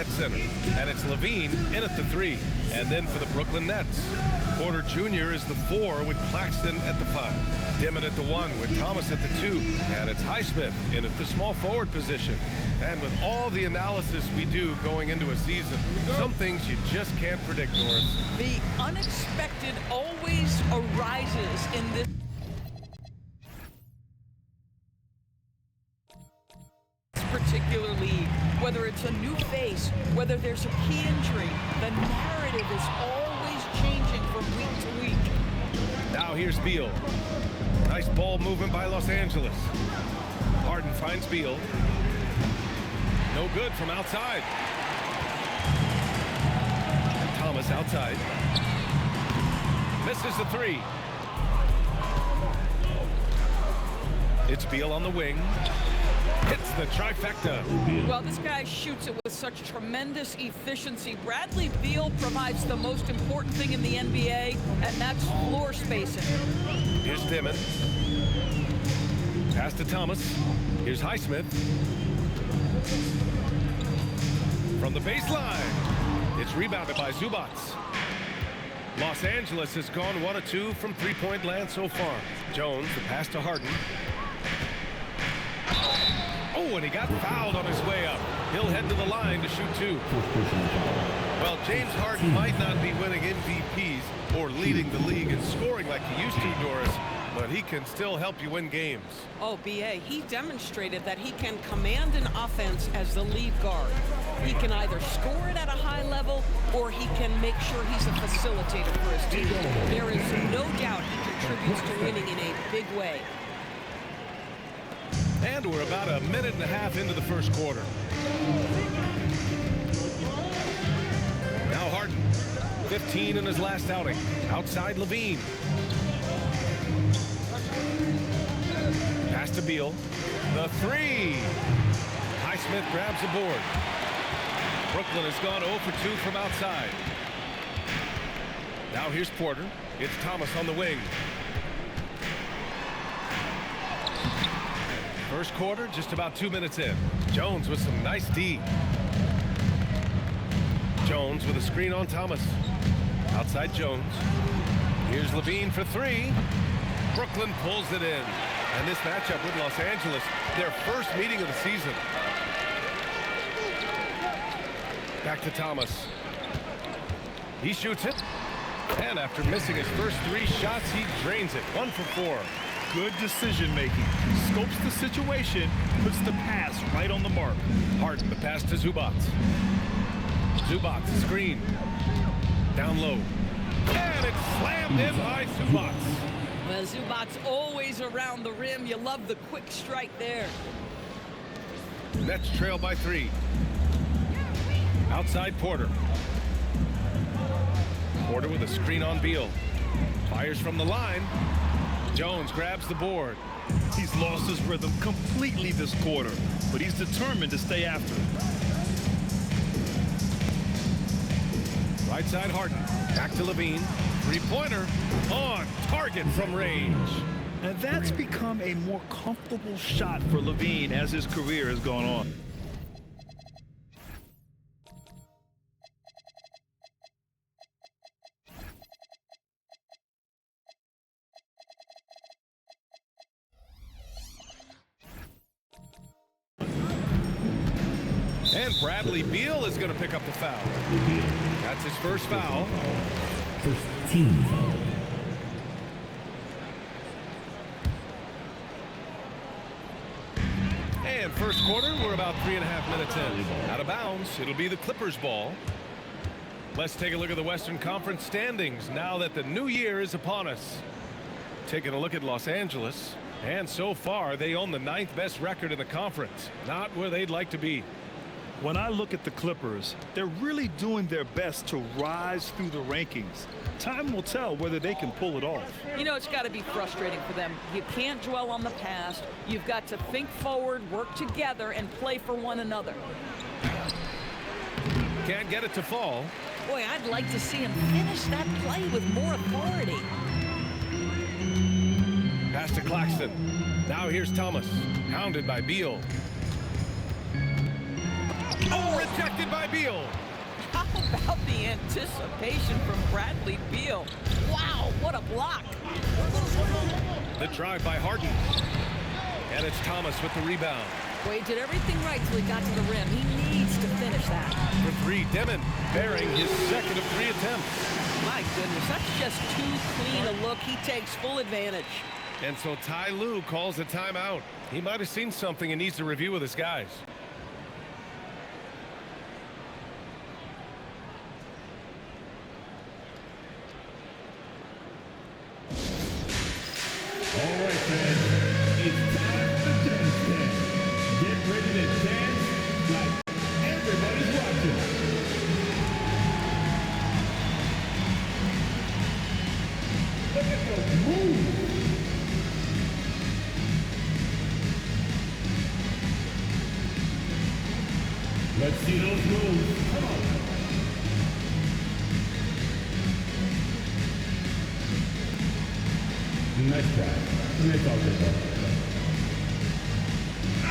at center. And it's Levine in at the 3. And then for the Brooklyn Nets, Porter Jr. is the 4 with Claxton at the 5. Dimmitt at the 1 with Thomas at the 2. And it's Highsmith in at the small forward position. And with all the analysis we do going into a season, some things you just can't predict, Doris. The unexpected always arises in this particular league. Whether it's a new face, whether there's a key injury, the narrative is always changing from week to week. Now here's Beal. Nice ball movement by Los Angeles. Harden finds Beal. No good from outside. Thomas outside. Misses the 3. It's Beal on the wing. Hits the trifecta. Well, this guy shoots it with such tremendous efficiency. Bradley Beal provides the most important thing in the NBA, and that's floor spacing. Here's Dimmitt. Pass to Thomas. Here's Highsmith. From the baseline, it's rebounded by Zubac. Los Angeles has gone 1 of 2 from three-point land so far. Jones, the pass to Harden. Oh, and he got fouled on his way up. He'll head to the line to shoot 2. Well, James Harden might not be winning MVPs or leading the league in scoring like he used to, Doris, but he can still help you win games. Oh, B.A., he demonstrated that he can command an offense as the lead guard. He can either score it at a high level or he can make sure he's a facilitator for his team. There is no doubt he contributes to winning in a big way. And we're about a minute and a half into the first quarter. Now Harden, 15 in his last outing. Outside Levine. Pass to Beal. The 3. Highsmith grabs the board. Brooklyn has gone 0 for 2 from outside. Now here's Porter. It's Thomas on the wing. First quarter, just about 2 minutes in. Jones with some nice D. Jones with a screen on Thomas. Outside Jones. Here's Levine for 3. Brooklyn pulls it in. And this matchup with Los Angeles, their first meeting of the season. Back to Thomas. He shoots it. And after missing his first 3 shots, he drains it. 1 for 4. Good decision making. Scopes the situation, puts the pass right on the mark. Harden, the pass to Zubac. Zubac, screen. Down low. And it's slammed in by Zubac. Well, Zubac's always around the rim. You love the quick strike there. Nets trail by 3. Outside Porter. Porter with a screen on Beal. Fires from the line. Jones grabs the board. He's lost his rhythm completely this quarter, but he's determined to stay after it. Right side Harden. Back to Levine. Three-pointer on target from range. And that's become a more comfortable shot for Levine as his career has gone on. And Bradley Beal is going to pick up the foul. That's his first foul. First team foul. And first quarter, we're about 3.5 minutes in. Out of bounds, it'll be the Clippers ball. Let's take a look at the Western Conference standings now that the new year is upon us. Taking a look at Los Angeles, and so far they own the 9th best record in the conference. Not where they'd like to be. When I look at the Clippers, they're really doing their best to rise through the rankings. Time will tell whether they can pull it off. You know, it's got to be frustrating for them. You can't dwell on the past. You've got to think forward, work together, and play for one another. Can't get it to fall. Boy, I'd like to see him finish that play with more authority. Pass to Claxton. Now here's Thomas. Hounded by Beal. Oh, rejected by Beal. Anticipation from Bradley Beal. Wow, what a block. The drive by Harden. And it's Thomas with the rebound. Boy, he did everything right till he got to the rim. He needs to finish that. For three, Demon bearing his second of 3 attempts. My goodness, that's just too clean a look. He takes full advantage. And so Ty Lue calls a timeout. He might have seen something and needs to review with his guys. All right, fans. It's time to dance. Get ready to dance like everybody's watching. Look at those moves. Let's see those moves. Come on. Nice try. Nice all good.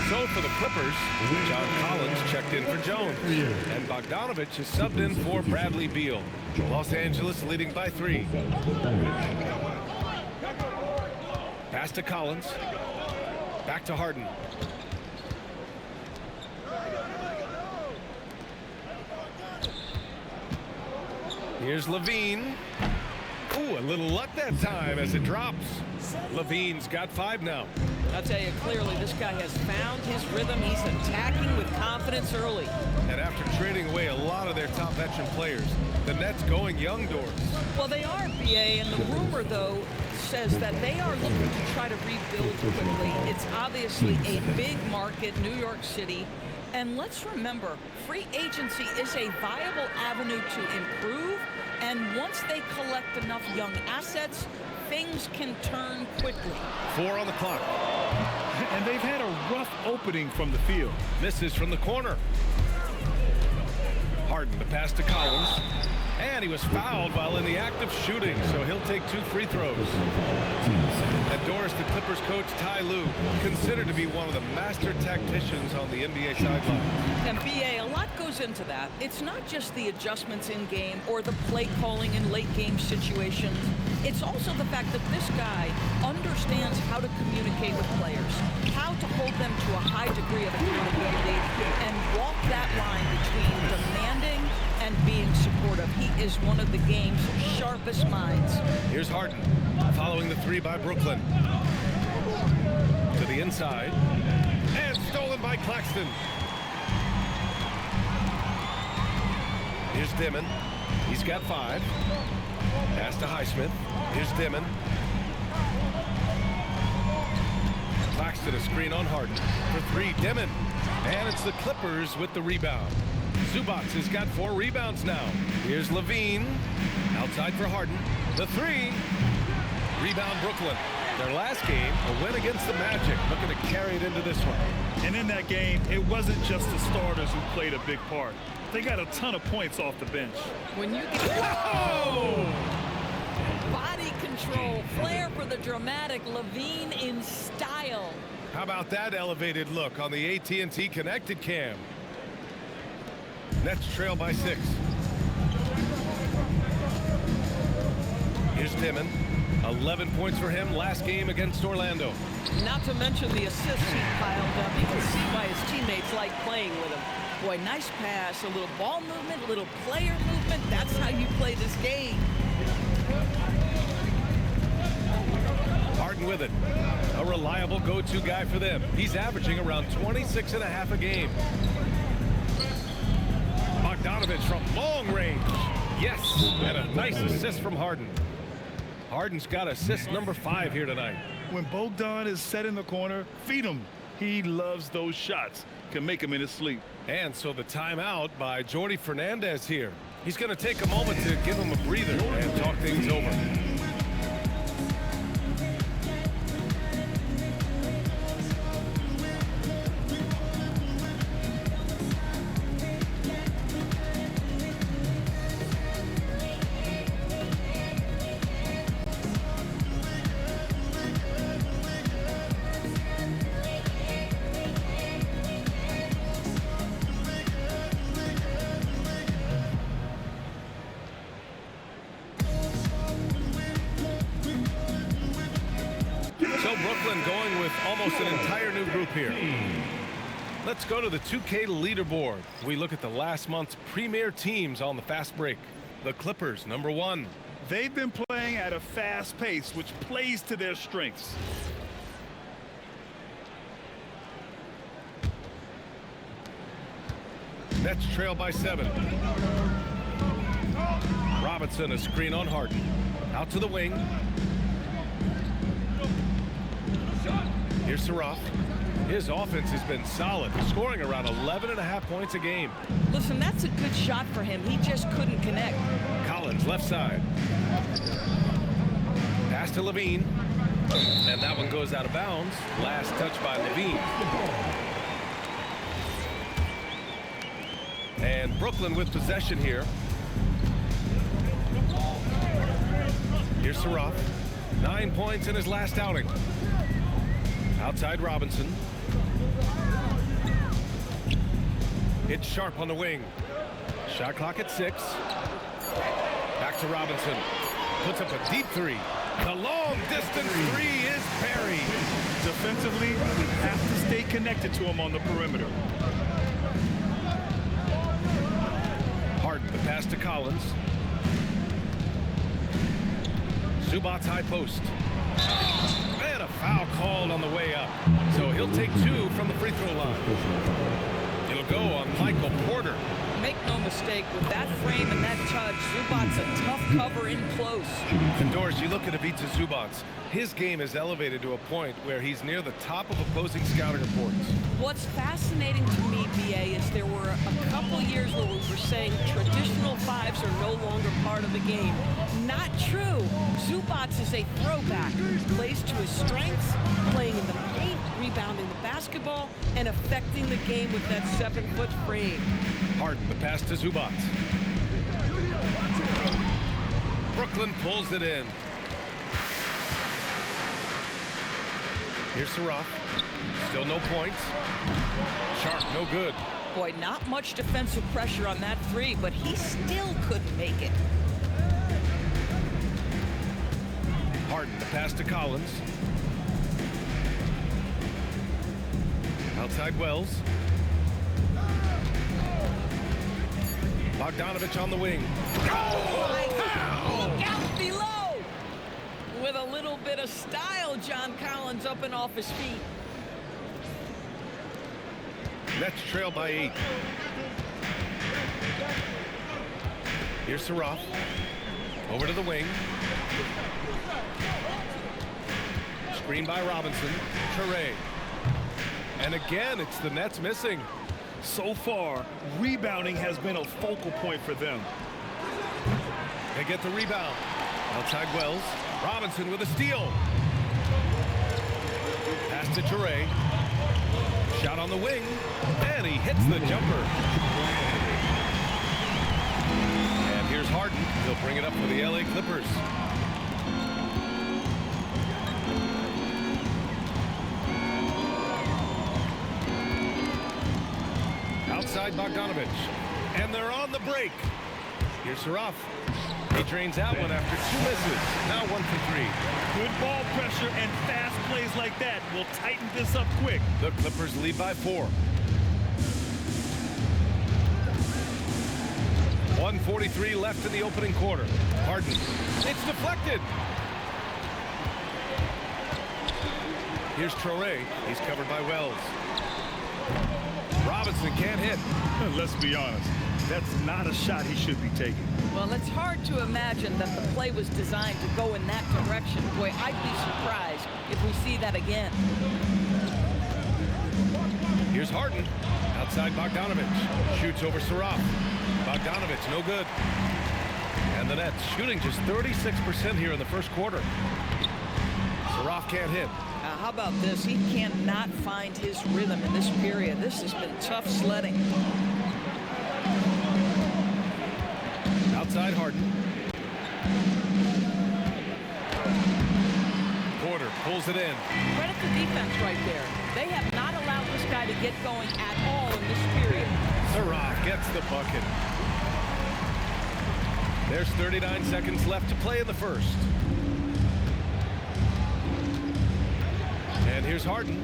So for the Clippers, John Collins checked in for Jones. And Bogdanovich is subbed in for Bradley Beal. Los Angeles leading by 3. Pass to Collins. Back to Harden. Here's Levine. Ooh, a little luck that time as it drops. Levine's got 5 now. I'll tell you clearly, this guy has found his rhythm. He's attacking with confidence early. And after trading away a lot of their top veteran players, the Nets going young doors. Well, they are, BA, and the rumor, though, says that they are looking to try to rebuild quickly. It's obviously a big market, New York City. And let's remember, free agency is a viable avenue to improve. And once they collect enough young assets, things can turn quickly. 4 on the clock. And they've had a rough opening from the field. Misses from the corner. Harden the pass to Collins. And he was fouled while in the act of shooting, so he'll take 2 free throws. And Doris, the Clippers coach Ty Lue, considered to be one of the master tacticians on the NBA sideline. And BA, a lot goes into that. It's not just the adjustments in game or the play calling in late game situations. It's also the fact that this guy understands how to communicate with players, how to hold them to a high degree of accountability, and walk that line between demanding and being supportive. He is one of the game's sharpest minds. Here's Harden, following the 3 by Brooklyn. To the inside, and stolen by Claxton. Here's Dimon. He's got 5. Pass to Highsmith. Here's Dimon. Claxton a screen on Harden. For 3, Dimon. And it's the Clippers with the rebound. Zubac has got 4 rebounds now. Here's Levine. Outside for Harden. The 3. Rebound Brooklyn. Their last game, a win against the Magic. Looking to carry it into this one. And in that game, it wasn't just the starters who played a big part. They got a ton of points off the bench. When you get body control, flair for the dramatic, Levine in style. How about that elevated look on the AT&T connected cam? Nets trail by 6. Here's Dimon. 11 points for him last game against Orlando. Not to mention the assists he piled up. You can see why his teammates like playing with him. Boy, nice pass, a little ball movement, a little player movement. That's how you play this game. Harden with it. A reliable go-to guy for them. He's averaging around 26.5 a game. Bogdanovich from long range. Yes, and a nice assist from Harden. Harden's got assist number 5 here tonight. When Bogdan is set in the corner, feed him. He loves those shots. Can make him in his sleep. And so the timeout by Jordi Fernandez here. He's going to take a moment to give him a breather and talk things over. Brooklyn going with almost an entire new group here. Let's go to the 2K leaderboard. We look at the last month's premier teams on the fast break. The Clippers, number 1. They've been playing at a fast pace, which plays to their strengths. Nets trail by 7. Robinson, a screen on Harden. Out to the wing. Here's Saraf. His offense has been solid, scoring around 11.5 points a game. Listen, that's a good shot for him. He just couldn't connect. Collins, left side. Pass to Levine. And that one goes out of bounds. Last touch by Levine. And Brooklyn with possession here. Here's Saraf. 9 points in his last outing. Outside Robinson. It's Sharp on the wing. Shot clock at 6. Back to Robinson. Puts up a deep 3. The long distance 3 is buried. Defensively, we have to stay connected to him on the perimeter. Harden, the pass to Collins. Zubac's high post. And a foul called on the way up. So he'll take 2 from the free throw line. It'll go on Michael Porter. Make no mistake, with that frame and that touch, Zubac's a tough cover in close. And Doris, you look at Ivica Zubac. His game is elevated to a point where he's near the top of opposing scouting reports. What's fascinating to me, BA, is there were a couple years where we were saying traditional 5s are no longer part of the game. Not true. Zubac is a throwback. Plays to his strengths, playing in the paint, rebounding the basketball, and affecting the game with that 7-foot frame. Harden, the pass to Zubac. Brooklyn pulls it in. Here's Saraf. Still no points. Sharp, no good. Boy, not much defensive pressure on that 3, but he still couldn't make it. Harden, the pass to Collins. Outside Wells. Bogdanovich on the wing. Look out below! With a little bit of style, John Collins up and off his feet. Nets trail by 8. Here's Saraf. Over to the wing. Screen by Robinson. Toure. And again, it's the Nets missing. So far, rebounding has been a focal point for them. They get the rebound. Outside Wells. Robinson with a steal. Pass to Toure. Shot on the wing. And he hits the jumper. And here's Harden. He'll bring it up for the LA Clippers. Outside Bogdanovich. And they're on the break. Here's Saraf. He drains that one after 2 misses. Now 1 for 3. Good ball pressure and fast plays like that will tighten this up quick. The Clippers lead by 4. 1:43 left in the opening quarter. Harden. It's deflected. Here's Toure. He's covered by Wells. Robinson can't hit. Let's be honest. That's not a shot he should be taking. Well, it's hard to imagine that the play was designed to go in that direction. Boy, I'd be surprised if we see that again. Here's Harden. Outside Bogdanovich. Shoots over Saraf. Bogdanovich, no good. And the Nets shooting just 36% here in the first quarter. Saraf can't hit. How about this? He cannot find his rhythm in this period. This has been tough sledding. Outside Harden. Porter pulls it in. Credit the defense right there. They have not allowed this guy to get going at all in this period. Saraf gets the bucket. There's 39 seconds left to play in the first. And here's Harden.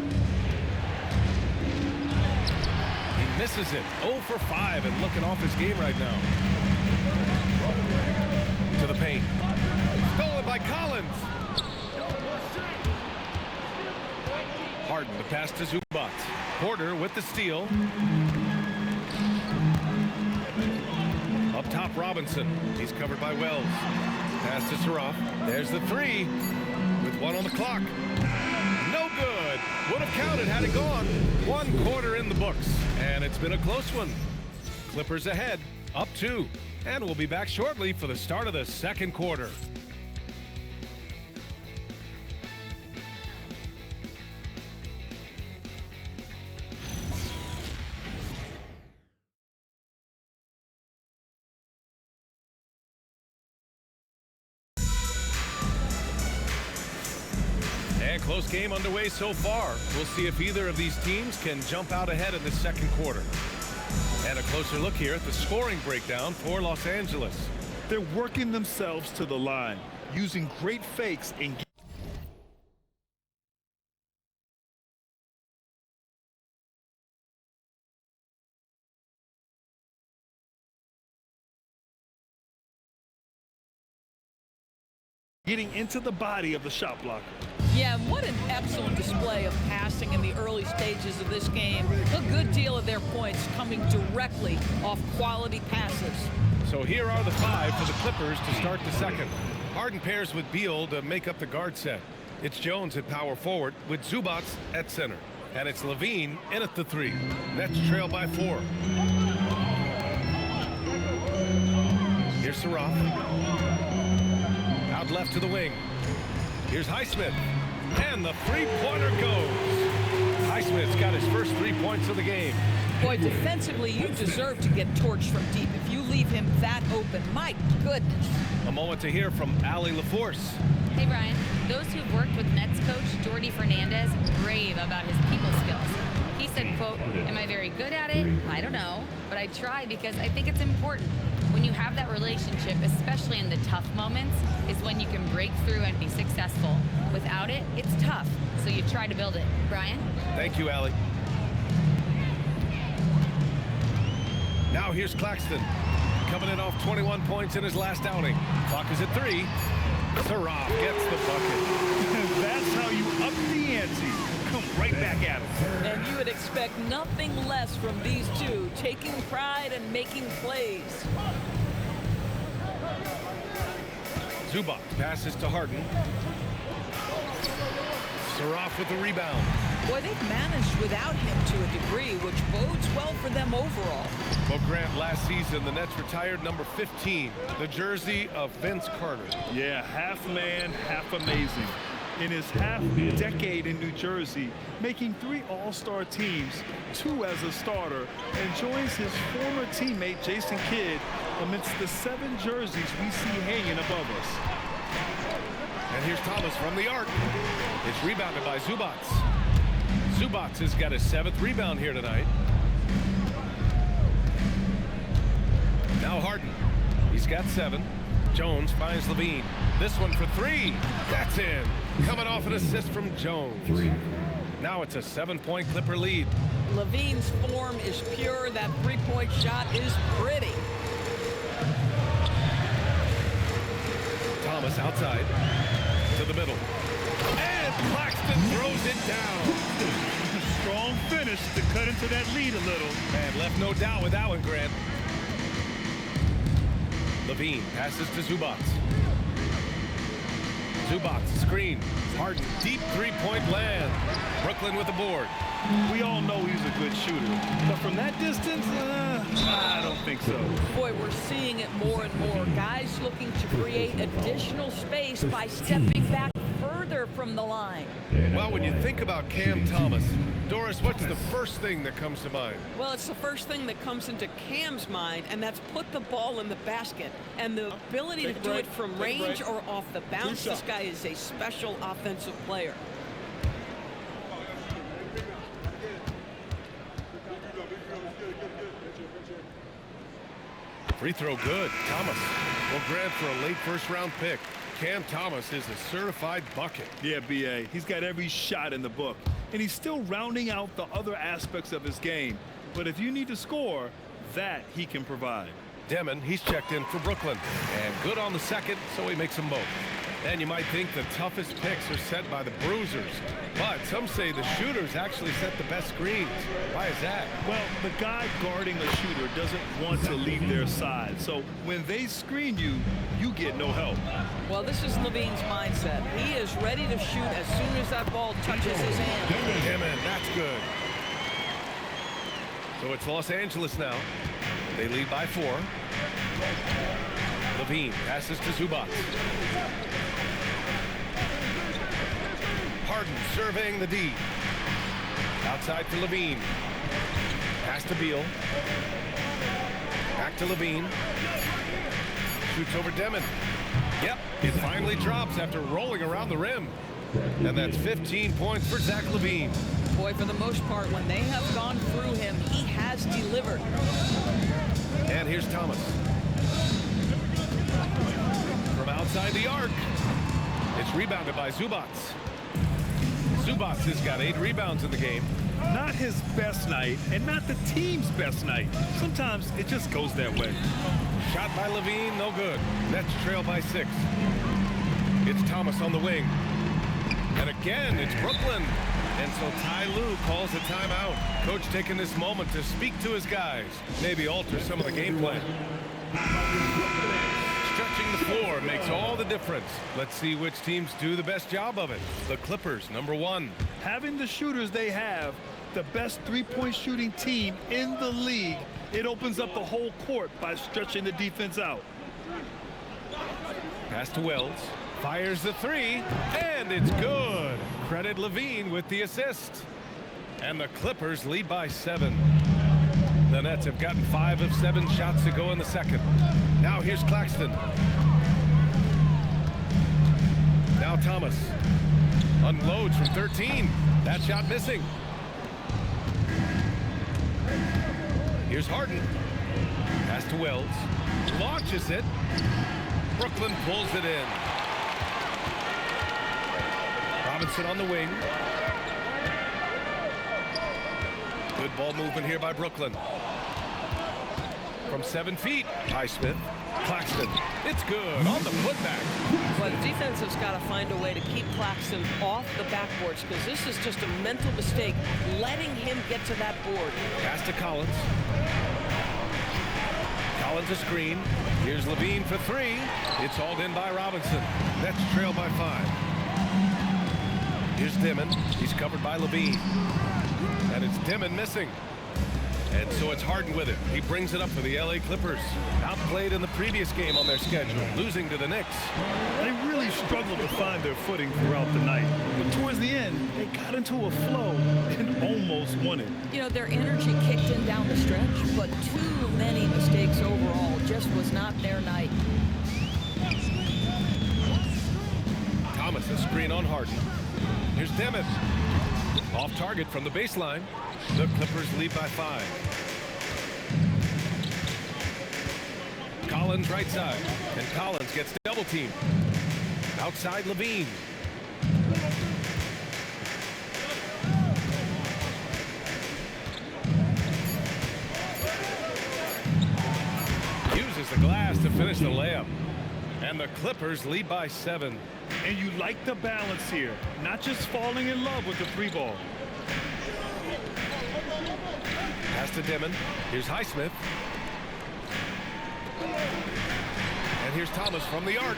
He misses it. 0 for 5 and looking off his game right now. To the paint. Stolen by Collins. Harden, the pass to Zubac. Porter with the steal. Up top, Robinson. He's covered by Wells. Pass to Saraf. There's the three with 1 on the clock. No good. Would have counted had it gone. 1 quarter in the books. And it's been a close one. Clippers ahead, up 2. And we'll be back shortly for the start of the second quarter. And close game underway so far. We'll see if either of these teams can jump out ahead in the second quarter. And a closer look here at the scoring breakdown for Los Angeles. They're working themselves to the line, using great fakes and getting into the body of the shot blocker. Yeah, what an excellent display of passing in the early stages of this game. A good deal of their points coming directly off quality passes. So here are the 5 for the Clippers to start the second. Harden pairs with Beal to make up the guard set. It's Jones at power forward with Zubac at center. And it's Levine in at the 3. Nets trail by 4. Here's Saraf. Out left to the wing. Here's Highsmith. And the three-pointer goes. Highsmith's got his first 3 points of the game. Boy, defensively, you deserve to get torched from deep if you leave him that open. My goodness. A moment to hear from Allie LaForce. Hey, Brian. Those who've worked with Nets coach Jordy Fernandez rave about his people skills. He said, quote, "Am I very good at it? I don't know. But I try because I think it's important. When you have that relationship, especially in the tough moments, is when you can break through and be successful. Without it, it's tough. So you try to build it." Brian? Thank you, Allie. Now here's Claxton. Coming in off 21 points in his last outing. Clock is at 3. Saraf gets the bucket. That's how you up the ante. Come right back at him. And you would expect nothing less from these two, taking pride and making plays. Zubac passes to Harden. Saraf with the rebound. Boy, they've managed without him to a degree, which bodes well for them overall. Well, Grant, last season, the Nets retired number 15, the jersey of Vince Carter. Yeah, half man, half amazing. In his half-decade in New Jersey, making 3 All-Star teams, 2 as a starter, and joins his former teammate Jason Kidd amidst the 7 jerseys we see hanging above us. And here's Thomas from the arc. It's rebounded by Zubac. Zubac has got his 7th rebound here tonight. Now Harden. He's got 7. Jones finds Levine. This one for 3. That's in. Coming off an assist from Jones. Now it's a 7-point Clipper lead. Levine's form is pure. That three-point shot is pretty. Thomas outside to the middle. And Claxton throws it down. Strong finish to cut into that lead a little. And left no doubt with that one, Grant. Levine passes to Zubac. Zubac screen. Harden deep three-point land. Brooklyn with the board. We all know he's a good shooter, but from that distance, I don't think so. Boy, we're seeing it more and more. Guys looking to create additional space by stepping back further from the line. Well, when you think about Cam Thomas, Doris, what's the first thing that comes to mind? Well, it's the first thing that comes into Cam's mind, and that's put the ball in the basket. And the ability to do it from range or off the bounce, this guy is a special offensive player. Free throw good. Thomas will grab for a late first-round pick. Cam Thomas is a certified bucket. Yeah, B.A. He's got every shot in the book. And he's still rounding out the other aspects of his game. But if you need to score, that he can provide. Demon, he's checked in for Brooklyn. And good on the second, so he makes them both. And you might think the toughest picks are set by the bruisers. But some say the shooters actually set the best screens. Why is that? Well, the guy guarding a shooter doesn't want to leave their side. So when they screen you, you get no help. Well, this is Levine's mindset. He is ready to shoot as soon as that ball touches his hand. Demon, that's good. So it's Los Angeles now. They lead by 4. Levine passes to Zubac. Harden surveying the D. Outside to Levine. Pass to Beal. Back to Levine. Shoots over Demon. Yep, it finally drops after rolling around the rim. And that's 15 points for Zach LaVine. Boy, for the most part, when they have gone through him, he has delivered. And here's Thomas. From outside the arc. It's rebounded by Zubac. Zubac has got 8 rebounds in the game. Not his best night and not the team's best night. Sometimes it just goes that way. Shot by Levine, no good. Nets trail by 6. It's Thomas on the wing. And again, it's Brooklyn. And so Ty Lue calls a timeout. Coach taking this moment to speak to his guys. Maybe alter some of the game plan. Stretching the floor makes all the difference. Let's see which teams do the best job of it. The Clippers, number 1. Having the shooters they have, the best three-point shooting team in the league, it opens up the whole court by stretching the defense out. Pass to Wells. Fires the 3, and it's good. Credit Levine with the assist. And the Clippers lead by 7. The Nets have gotten 5 of 7 shots to go in the second. Now here's Claxton. Now Thomas. Unloads from 13. That shot missing. Here's Harden. Pass to Wells. Launches it. Brooklyn pulls it in. Robinson on the wing. Good ball movement here by Brooklyn. From 7 feet, Highsmith. Claxton. It's good on the putback. But the defense has got to find a way to keep Claxton off the backboards because this is just a mental mistake, letting him get to that board. Pass to Collins. Collins a screen. Here's Levine for 3. It's hauled in by Robinson. Nets trail by 5. Here's Dimon. He's covered by Levine. And it's Dimon missing. And so it's Harden with it. He brings it up for the LA Clippers. Outplayed in the previous game on their schedule, losing to the Knicks. They really struggled to find their footing throughout the night. But towards the end, they got into a flow and almost won it. You know, their energy kicked in down the stretch, but too many mistakes overall. Just was not their night. Thomas a screen on Harden. Here's Demon. Off target from the baseline. The Clippers lead by 5. Collins right side. And Collins gets double teamed. Outside Levine. Uses the glass to finish the layup. And the Clippers lead by 7. And you like the balance here, not just falling in love with the 3 ball. Pass to Dimon. Here's Highsmith. And here's Thomas from the arc.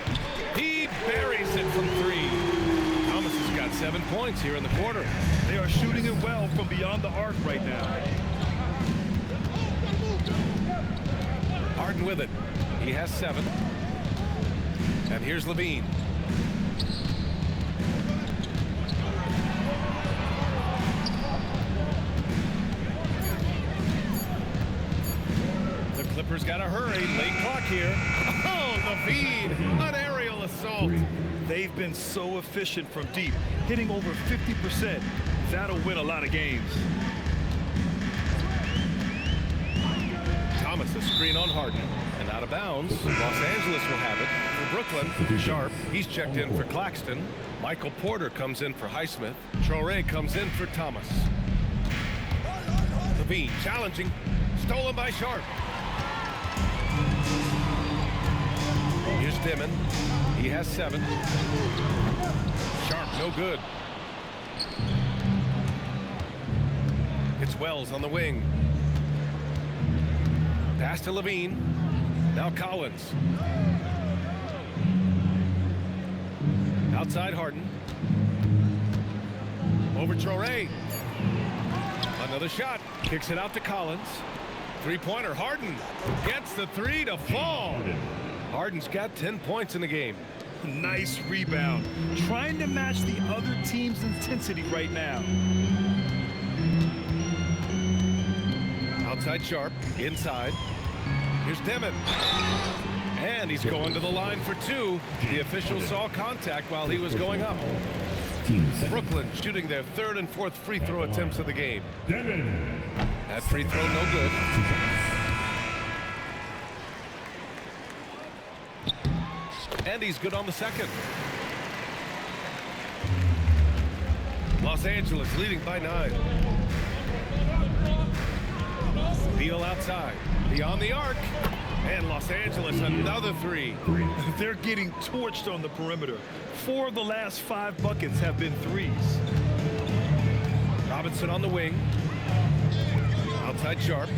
He buries it from 3. Thomas has got 7 points here in the quarter. They are shooting it well from beyond the arc right now. Harden with it. He has 7. And here's Levine. The Clippers got to hurry. Late clock here. Oh, Levine. An aerial assault. They've been so efficient from deep, hitting over 50%. That'll win a lot of games. Thomas a screen on Harden. And out of of bounds. Los Angeles will have it. For Brooklyn, Sharp. He's checked in for Claxton. Michael Porter comes in for Highsmith. Traore comes in for Thomas. Levine challenging. Stolen by Sharp. Here's Dimon. He has 7. Sharp, no good. It's Wells on the wing. Pass to Levine. Now Collins. Outside Harden. Over Traore. Another shot. Kicks it out to Collins. Three-pointer. Harden gets the 3 to fall. Harden's got 10 points in the game. Nice rebound. Trying to match the other team's intensity right now. Outside Sharp. Inside. Here's Dimon. And he's going to the line for 2. The official saw contact while he was going up. Brooklyn shooting their 3rd and 4th free throw attempts of the game. That free throw no good. And he's good on the 2nd. Los Angeles leading by 9. Beal outside. Beyond the arc. And Los Angeles another 3. They're getting torched on the perimeter. 4 of the last 5 buckets have been 3s. Robinson on the wing. Outside Sharp.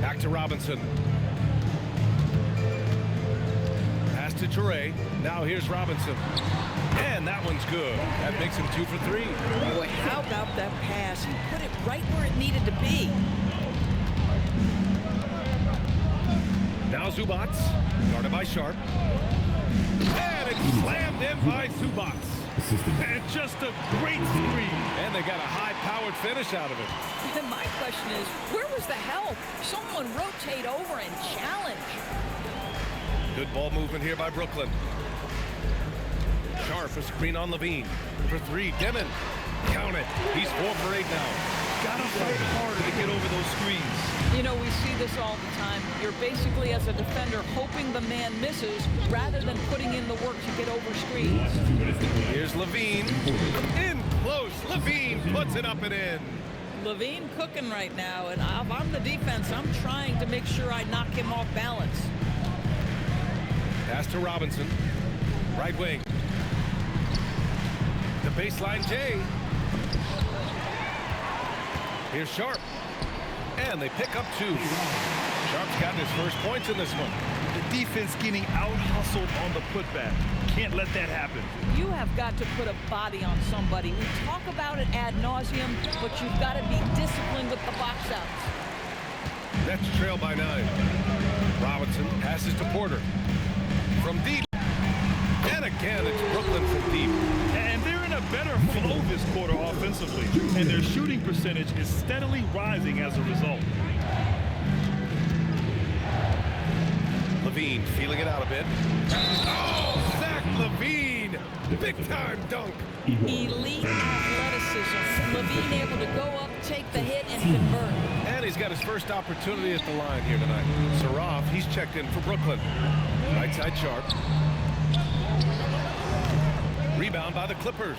Back to Robinson. Pass to Traore. Now here's Robinson. And that one's good. That makes him 2 for 3. Boy, how about that pass? He put it right where it needed to be. Now Zubac, guarded by Sharp. And it's slammed in by Zubac. And just a great screen. And they got a high-powered finish out of it. And my question is, where was the help? Someone rotate over and challenge. Good ball movement here by Brooklyn. Sharp, a screen on Levine. For 3, Dimon. Count it. He's 4 for 8 now. Gotta fight harder to get over those screens. You know, we see this all the time. You're basically, as a defender, hoping the man misses rather than putting in the work to get over screens. Here's Levine. In close. Levine puts it up and in. Levine cooking right now, and if I'm the defense, I'm trying to make sure I knock him off balance. Pass to Robinson. Right wing. The baseline J. Here's Sharp. And they pick up 2. Sharp's gotten his first points in this one. The defense getting out-hustled on the putback. Can't let that happen. You have got to put a body on somebody. We talk about it ad nauseum, but you've got to be disciplined with the box outs. Nets trail by 9. Robinson passes to Porter. From deep. And again, it's Brooklyn from deep. And they're in a better flow this quarter offensively. And their shooting percentage is steadily rising as a result. Levine feeling it out a bit. Oh, Zach Levine! Big-time dunk. Elite athleticism. Levine able to go up, take the hit, and convert. And he's got his first opportunity at the line here tonight. Saraf, he's checked in for Brooklyn. Right side Sharp. Rebound by the Clippers.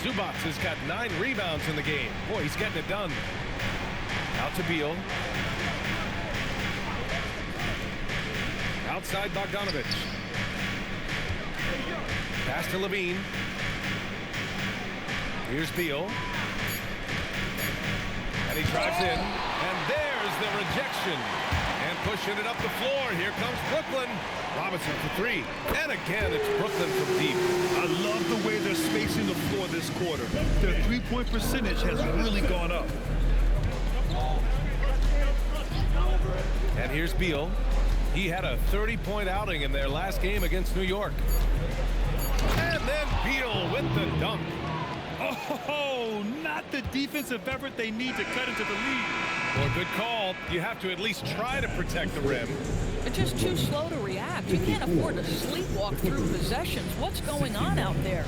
Zubac has got 9 rebounds in the game. Boy, he's getting it done. Out to Beal. Outside Bogdanovich. Pass to Levine. Here's Beal. And he drives in. And there's the rejection. And pushing it up the floor. Here comes Brooklyn. Robinson for 3. And again, it's Brooklyn from deep. I love the way they're spacing the floor this quarter. Their three-point percentage has really gone up. And here's Beal. He had a 30-point outing in their last game against New York. And then Beal with the dunk. Oh, not the defensive effort they need to cut into the lead. Well, good call. You have to at least try to protect the rim. They're just too slow to react. You can't afford to sleepwalk through possessions. What's going on out there?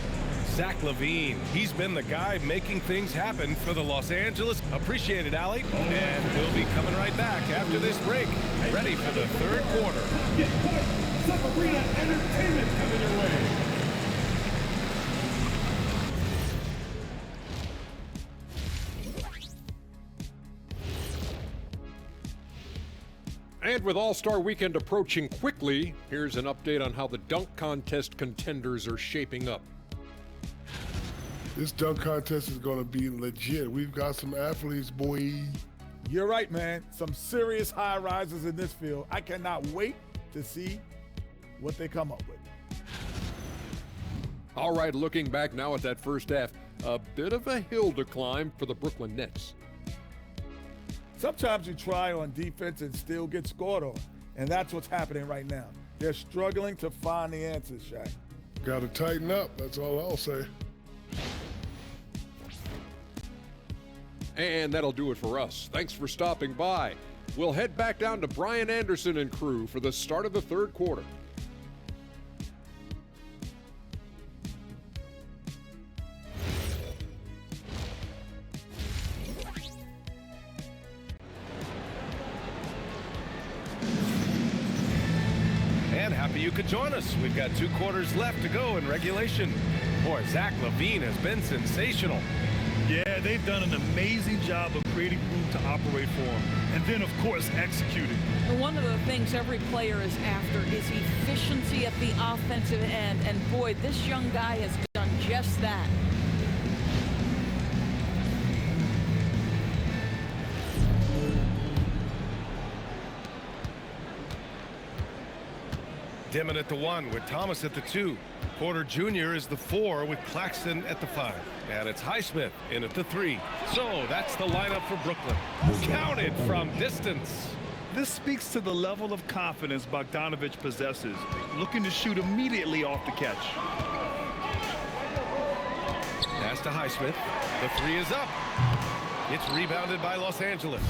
Zach LaVine. He's been the guy making things happen for the Los Angeles. Appreciate it, Allie. And we'll be coming right back after this break. Ready for the third quarter. Get some arena entertainment coming your way. And with All-Star Weekend approaching quickly, here's an update on how the dunk contest contenders are shaping up. This dunk contest is going to be legit. We've got some athletes, boy. You're right, man. Some serious high risers in this field. I cannot wait to see what they come up with. All right, looking back now at that first half, a bit of a hill to climb for the Brooklyn Nets. Sometimes you try on defense and still get scored on, and that's what's happening right now. They're struggling to find the answers, Shaq. Got to tighten up. That's all I'll say. And that'll do it for us. Thanks for stopping by. We'll head back down to Brian Anderson and crew for the start of the third quarter. And happy you could join us. We've got 2 quarters left to go in regulation. Boy, Zach LaVine has been sensational. Yeah, they've done an amazing job of creating room to operate for him. And then, of course, executing. And one of the things every player is after is efficiency at the offensive end. And boy, this young guy has done just that. Dimon at the 1 with Thomas at the 2. Porter Jr. is the 4 with Claxton at the 5. And it's Highsmith in at the 3. So that's the lineup for Brooklyn. Counted from distance. This speaks to the level of confidence Bogdanovich possesses, looking to shoot immediately off the catch. Pass to Highsmith. The 3 is up. It's rebounded by Los Angeles.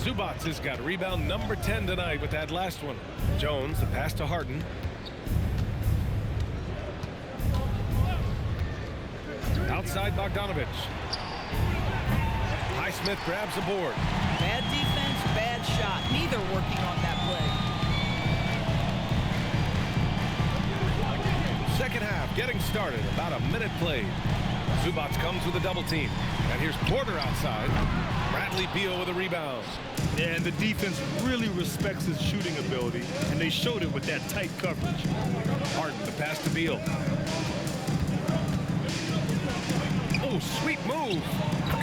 Zubac has got rebound number 10 tonight with that last one. Jones, the pass to Harden. Outside Bogdanovich. Highsmith grabs the board. Bad defense, bad shot. Neither working on that play. Second half getting started. About a minute played. Zubac comes with a double team. And here's Porter outside. Bradley Beal with a rebound. And the defense really respects his shooting ability, and they showed it with that tight coverage. Harden, the pass to Beal. Oh, sweet move.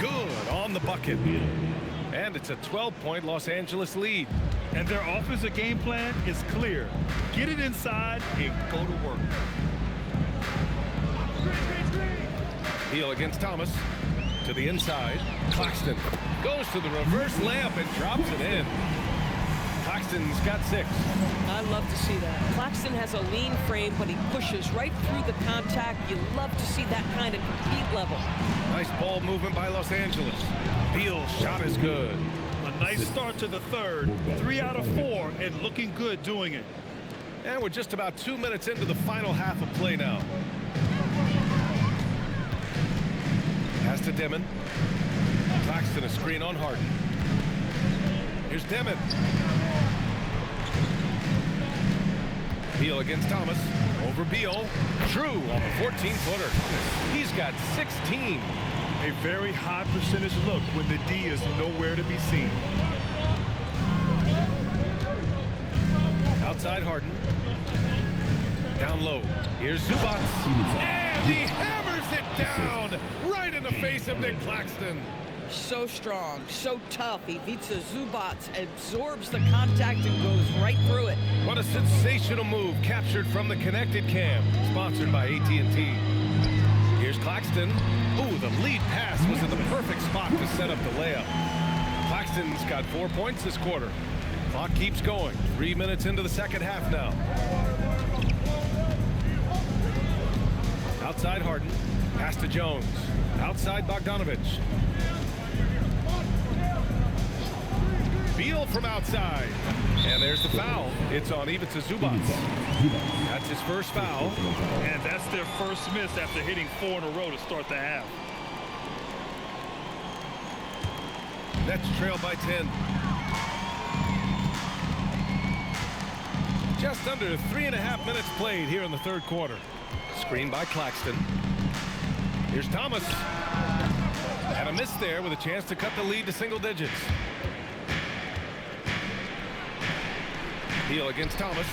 Good on the bucket. And it's a 12-point Los Angeles lead. And their offensive game plan is clear. Get it inside and go to work. Beal against Thomas. To the inside. Claxton goes to the reverse layup and drops it in. Claxton's got 6. I love to see that. Claxton has a lean frame, but he pushes right through the contact. You love to see that kind of compete level. Nice ball movement by Los Angeles. Beal's shot is good. A nice start to the third. 3 out of 4 and looking good doing it. And we're just about 2 minutes into the final half of play now. Pass to Dimon. Claxton a screen on Harden. Here's Dimon. Beal against Thomas. Over Beal. True on the 14-footer. He's got 16. A very high percentage look when the D is nowhere to be seen. Outside Harden. Down low. Here's Zubac. And he hammers it down right in the face of Nick Claxton. So strong, so tough. Ivica Zubac absorbs the contact and goes right through it. What a sensational move captured from the connected cam. Sponsored by AT&T. Here's Claxton. Ooh, the lead pass was in the perfect spot to set up the layup. Claxton's got 4 points this quarter. Clock keeps going. 3 minutes into the second half now. Outside Harden. Pass to Jones. Outside Bogdanovich. Beal from outside. And there's the foul. It's on Ivica Zubac. That's his first foul. And that's their first miss after hitting 4 in a row to start the half. Nets trail by 10. Just under 3.5 minutes played here in the third quarter. Screen by Claxton. Here's Thomas. And a miss there with a chance to cut the lead to single digits. Beal against Thomas.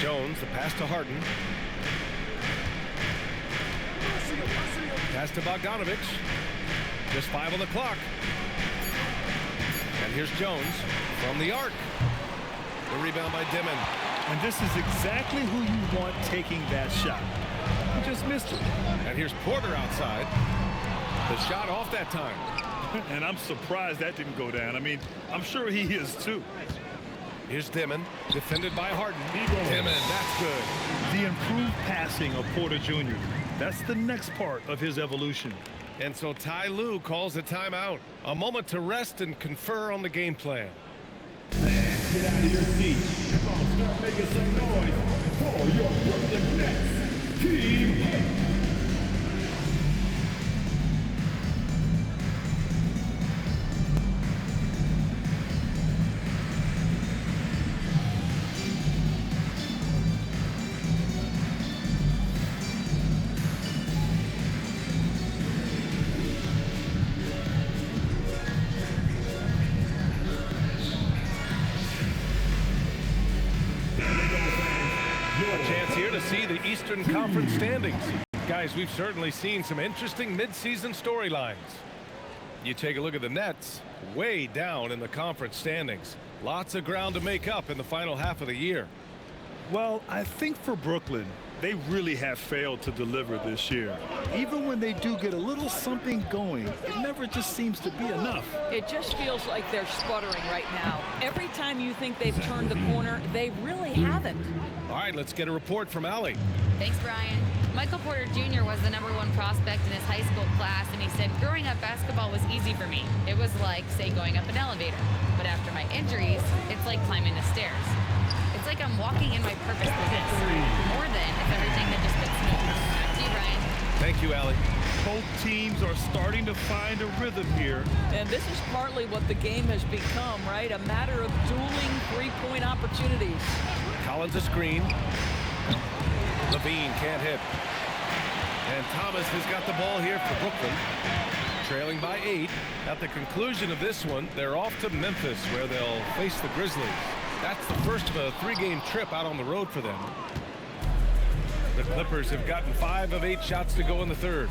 Jones, the pass to Harden. Pass to Bogdanovich. Just 5 on the clock. And here's Jones from the arc. The rebound by Dimon. And this is exactly who you want taking that shot. He just missed it. And here's Porter outside. The shot off that time. And I'm surprised that didn't go down. I mean, I'm sure he is too. Here's Dimon, defended by Harden. Dimon, that's good. The improved passing of Porter Jr. That's the next part of his evolution. And so Ty Lue calls a timeout. A moment to rest and confer on the game plan. Get out of your seat. Come on, start making some noise for your Brooklyn Nets. Team. See the Eastern Conference standings. Guys, we've certainly seen some interesting midseason storylines. You take a look at the Nets, way down in the conference standings. Lots of ground to make up in the final half of the year. Well, I think for Brooklyn, they really have failed to deliver this year. Even when they do get a little something going, it never just seems to be enough. It just feels like they're sputtering right now. Every time you think they've turned the corner, they really haven't. All right, let's get a report from Allie. Thanks, Brian. Michael Porter Jr. was the #1 prospect in his high school class, and he said, growing up, basketball was easy for me. It was like, say, going up an elevator. But after my injuries, it's like climbing the stairs. It's like I'm walking in my purpose through this. More than if everything had just been smooth. Back to you, Brian. Thank you, Allie. Both teams are starting to find a rhythm here. And this is partly what the game has become, right? A matter of dueling three-point opportunities. Collins a screen. Levine can't hit. And Thomas has got the ball here for Brooklyn. Trailing by 8. At the conclusion of this one, they're off to Memphis, where they'll face the Grizzlies. That's the first of a 3-game trip out on the road for them. The Clippers have gotten 5 of 8 shots to go in the third.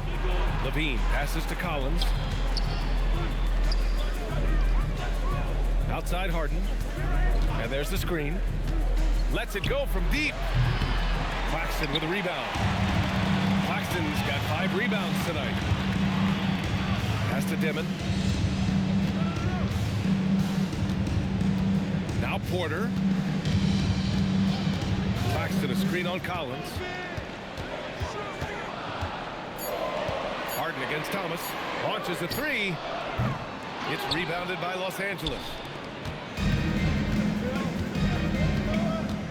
Levine passes to Collins. Outside Harden. And there's the screen. Lets it go from deep. Claxton with a rebound. Claxton's got 5 rebounds tonight. Pass to Dimon. Now Porter. Claxton a screen on Collins. Harden against Thomas. Launches a 3. It's rebounded by Los Angeles.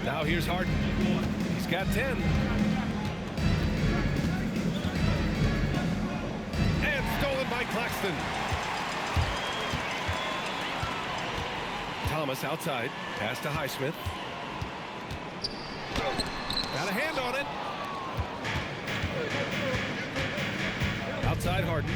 Now here's Harden. He's got 10. And stolen by Claxton. Thomas outside. Pass to Highsmith. Got a hand on it. Outside Harden.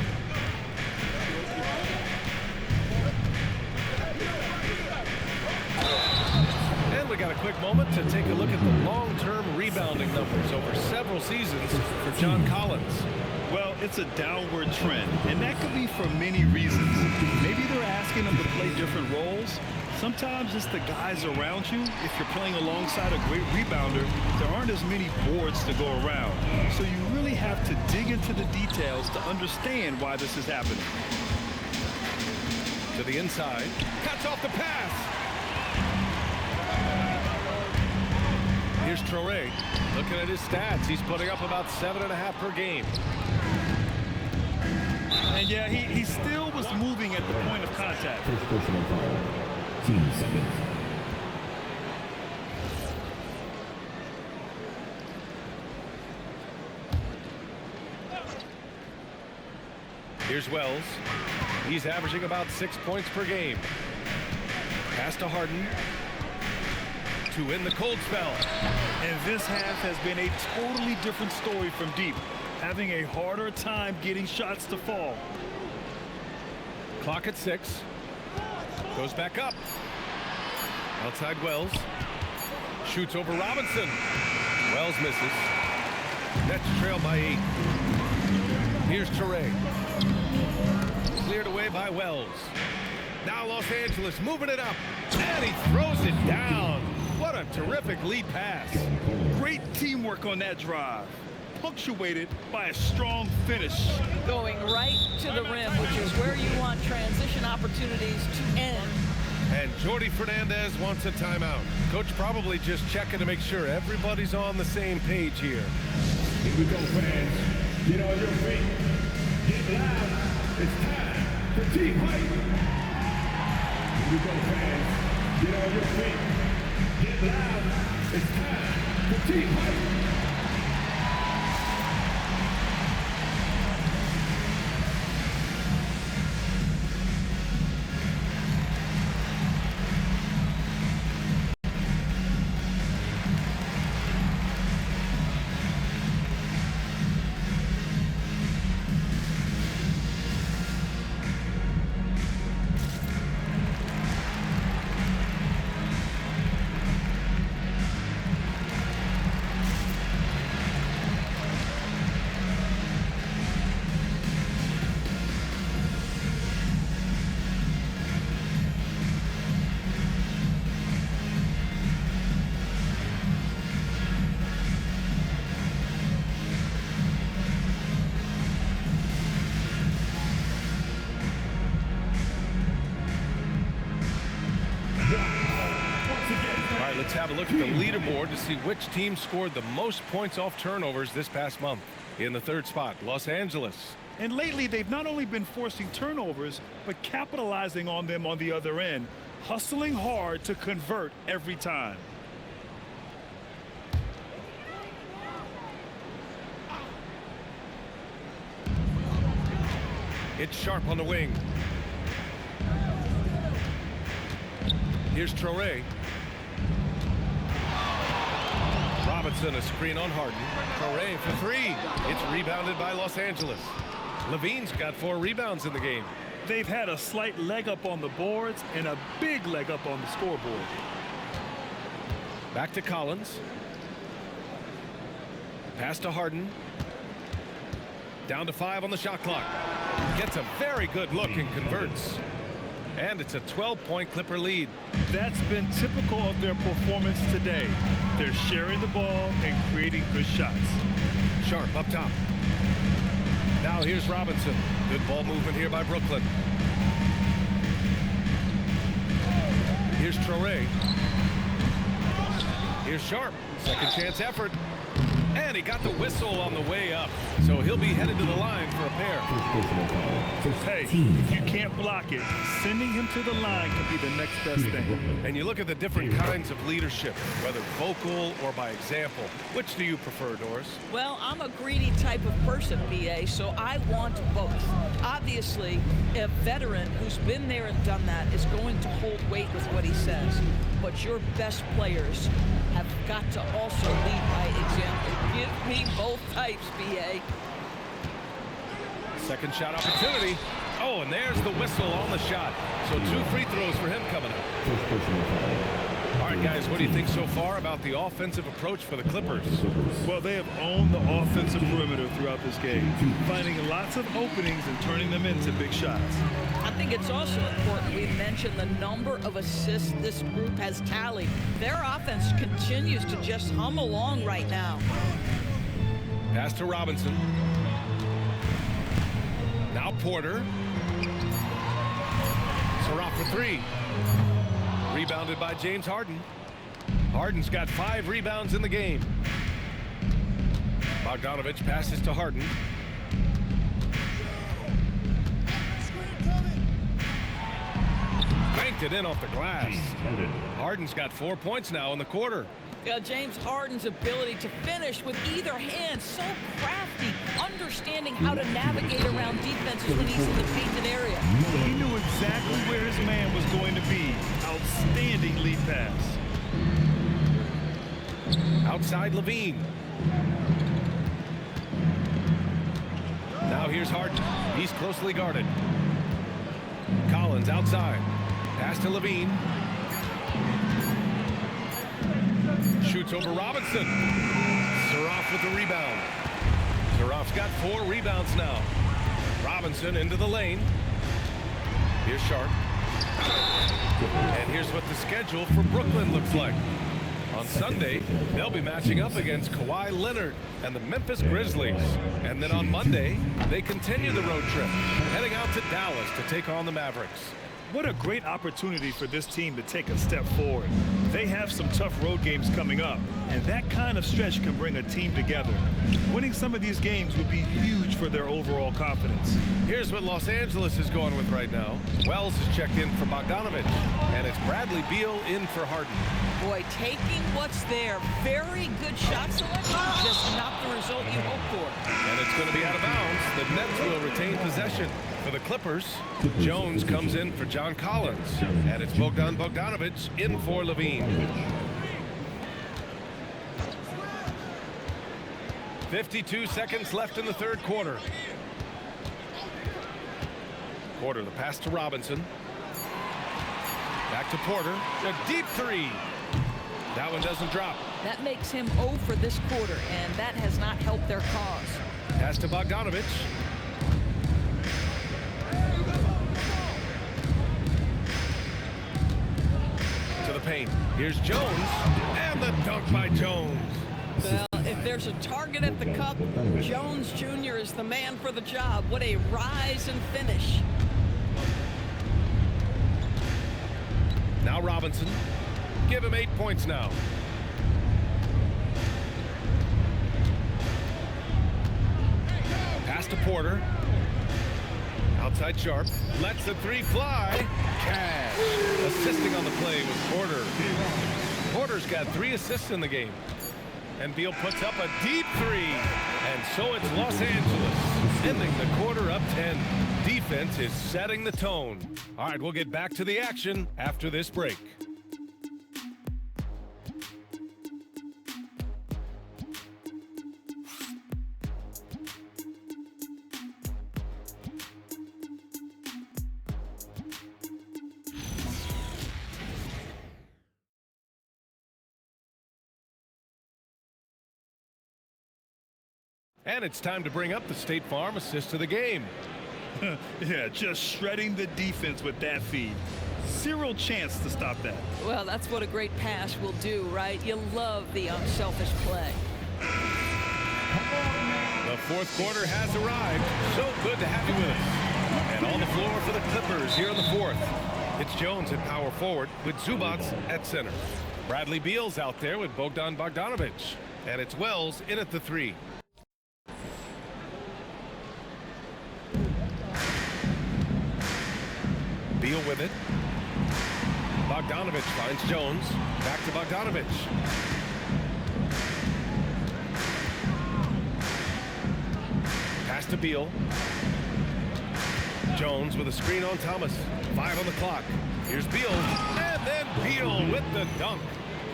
And we got a quick moment to take a look at the long-term rebounding numbers over several seasons for John Collins. Well, it's a downward trend, and that could be for many reasons. Maybe they're asking them to play different roles. Sometimes it's the guys around you. If you're playing alongside a great rebounder, there aren't as many boards to go around. So you really have to dig into the details to understand why this is happening. To the inside. Cuts off the pass. Here's Traoré. Looking at his stats, he's putting up about 7.5 per game. And yeah, he still ball was moving at the point of contact. First personal foul. Team seconds. Here's Wells. He's averaging about 6 points per game. Pass to Harden to win the cold spell. And this half has been a totally different story from deep, having a harder time getting shots to fall. Clock at 6. Goes back up. Outside Wells. Shoots over Robinson. Wells misses. Nets trail by 8. Here's Touré. Cleared away by Wells. Now Los Angeles moving it up. And he throws it down. What a terrific lead pass. Great teamwork on that drive, punctuated by a strong finish. Going right to the rim, which is where you want transition opportunities to end. And Jordi Fernandez wants a timeout. Coach probably just checking to make sure everybody's on the same page here. Here we go, fans. Get on your feet. Get loud. It's time for team hype. Here we go, fans. Get on your feet. Get loud. It's time for team hype. Let's have a look at the leaderboard to see which team scored the most points off turnovers this past month. In the third spot, Los Angeles. And lately, they've not only been forcing turnovers, but capitalizing on them on the other end, hustling hard to convert every time. It's Sharp on the wing. Here's Touré. Robinson, a screen on Harden. Touré for 3. It's rebounded by Los Angeles. Levine's got 4 rebounds in the game. They've had a slight leg up on the boards and a big leg up on the scoreboard. Back to Collins. Pass to Harden. Down to 5 on the shot clock. Gets a very good look and converts. And it's a 12-point Clipper lead. That's been typical of their performance today. They're sharing the ball and creating good shots. Sharp up top. Now here's Robinson. Good ball movement here by Brooklyn. Here's Touré. Here's Sharp. Second chance effort. And he got the whistle on the way up. So he'll be headed to the line for a pair. Hey, if you can't block it, sending him to the line can be the next best thing. And you look at the different kinds of leadership, whether vocal or by example. Which do you prefer, Doris? Well, I'm a greedy type of person, BA, so I want both. Obviously, a veteran who's been there and done that is going to hold weight with what he says. But your best players have got to also lead by example. Give me both types, BA. Second shot opportunity. Oh, and there's the whistle on the shot. So 2 free throws for him coming up. All right, guys, what do you think so far about the offensive approach for the Clippers? Well, they have owned the offensive perimeter throughout this game, finding lots of openings and turning them into big shots. I think it's also important we mention the number of assists this group has tallied. Their offense continues to just hum along right now. Pass to Robinson. Now Porter. Surratt for 3. Rebounded by James Harden. Harden's got 5 rebounds in the game. Bogdanovich passes to Harden. banked it in off the glass. Harden's got 4 points now in the quarter. Yeah, James Harden's ability to finish with either hand, so crafty, understanding how to navigate around defenses when he's in the painted area. He knew exactly where his man was going to be. Outstanding lead pass. Outside Levine. Now here's Harden. He's closely guarded. Collins outside. Pass to Levine. Shoots over Robinson. Suraf with the rebound. Suraf's got 4 rebounds now. Robinson into the lane. Here's Sharp. And here's what the schedule for Brooklyn looks like. On Sunday, they'll be matching up against Kawhi Leonard and the Memphis Grizzlies. And then on Monday, they continue the road trip, heading out to Dallas to take on the Mavericks. What a great opportunity for this team to take a step forward. They have some tough road games coming up, and that kind of stretch can bring a team together. Winning some of these games would be huge for their overall confidence. Here's what Los Angeles is going with right now. Wells is checked in for Bogdanovich, and it's Bradley Beal in for Harden. Boy, taking what's there. Very good shot selection, just not the result you hope for. And it's going to be out of bounds. The Nets will retain possession. For the Clippers, Jones comes in for John Collins. And it's Bogdan Bogdanovich in for Levine. 52 seconds left in the third quarter. Porter, the pass to Robinson. Back to Porter. A deep 3. That one doesn't drop. That makes him 0 for this quarter, and that has not helped their cause. Pass to Bogdanovich. To the paint. Here's Jones. And the dunk by Jones. Well, if there's a target at the cup, Jones Jr. is the man for the job. What a rise and finish. Now Robinson. Give him 8 points now. Pass to Porter. Outside Sharp. Lets the 3 fly. Cash. Assisting on the play with Porter. Porter's got 3 assists in the game. And Beal puts up a deep 3. And so it's Los Angeles ending the quarter up 10. Defense is setting the tone. All right, we'll get back to the action after this break. And it's time to bring up the State Farm assist to the game. Yeah, just shredding the defense with that feed. Zero chance to stop that. Well, that's what a great pass will do, right? You love the unselfish play. The fourth quarter has arrived. So good to have you with us. And on the floor for the Clippers here in the fourth. It's Jones at power forward with Zubac at center. Bradley Beal's out there with Bogdan Bogdanovich. And it's Wells in at the 3. Beal with it. Bogdanovich finds Jones. Back to Bogdanovich. Pass to Beal. Jones with a screen on Thomas. 5 on the clock. Here's Beal. And then Beal with the dunk.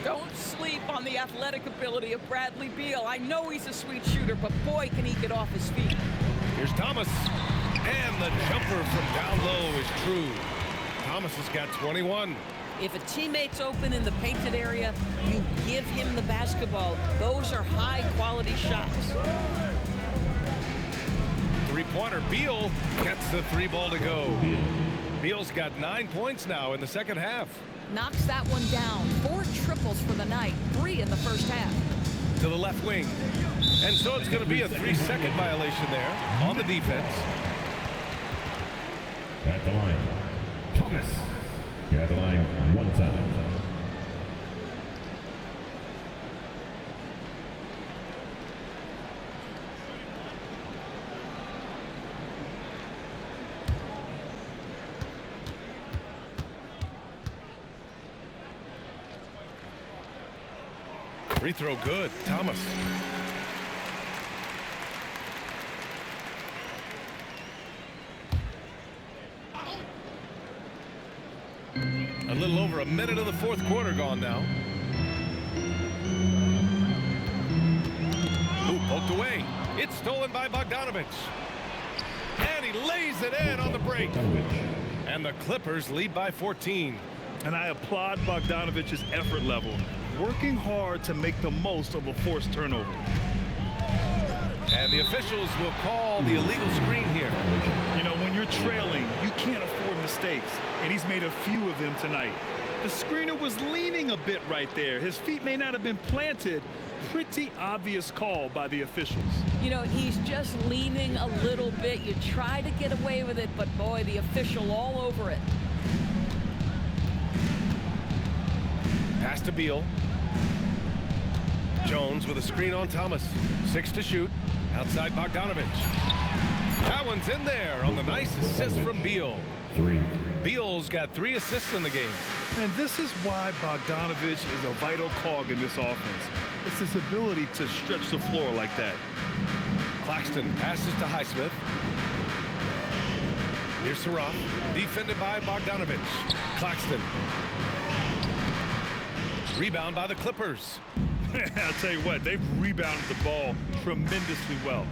Don't sleep on the athletic ability of Bradley Beal. I know he's a sweet shooter, but boy, can he get off his feet. Here's Thomas. And the jumper from down low is true. Thomas has got 21. If a teammate's open in the painted area, you give him the basketball. Those are high-quality shots. Three-pointer. Beal gets the 3 ball to go. Beal's got 9 points now in the second half. Knocks that one down. 4 triples for the night. 3 in the first half. To the left wing. And so it's going to be a 3-second violation there on the defense. At the line, Thomas. You're at the line 1 time. Free throw good. Thomas. A little over a minute of the fourth quarter gone now. Ooh, poked away. It's stolen by Bogdanovich. And he lays it in on the break. And the Clippers lead by 14. And I applaud Bogdanovich's effort level, working hard to make the most of a forced turnover. And the officials will call the illegal screen here. You know, when you're trailing, you can't afford mistakes, and he's made a few of them tonight. The screener was leaning a bit right there. His feet may not have been planted. Pretty obvious call by the officials. You know, he's just leaning a little bit. You try to get away with it, but boy, the official all over it. Pass to Beal. Jones with a screen on Thomas. 6 to shoot. Outside Bogdanovich. That one's in there on the nice assist from Beal. Beal's got 3 assists in the game. And this is why Bogdanovich is a vital cog in this offense. It's his ability to stretch the floor like that. Claxton passes to Highsmith. Here's Saraf. Defended by Bogdanovich. Claxton. Rebound by the Clippers. I'll tell you what, they've rebounded the ball tremendously well.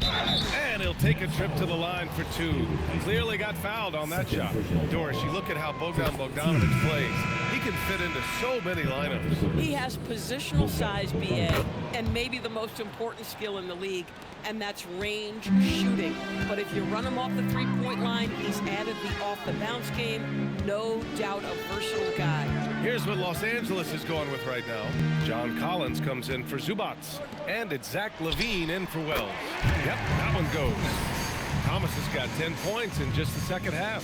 And he'll take a trip to the line for 2. Clearly got fouled on that shot. Doris, you look at how Bogdanovich plays. He can fit into so many lineups. He has positional size, BA, and maybe the most important skill in the league, and that's range shooting. But if you run him off the three-point line, he's added the off-the-bounce game. No doubt a versatile guy. Here's what Los Angeles is going with right now. John Collins comes in for Zubac. And it's Zach LaVine in for Wells. Yep, that one goes. Thomas has got 10 points in just the second half.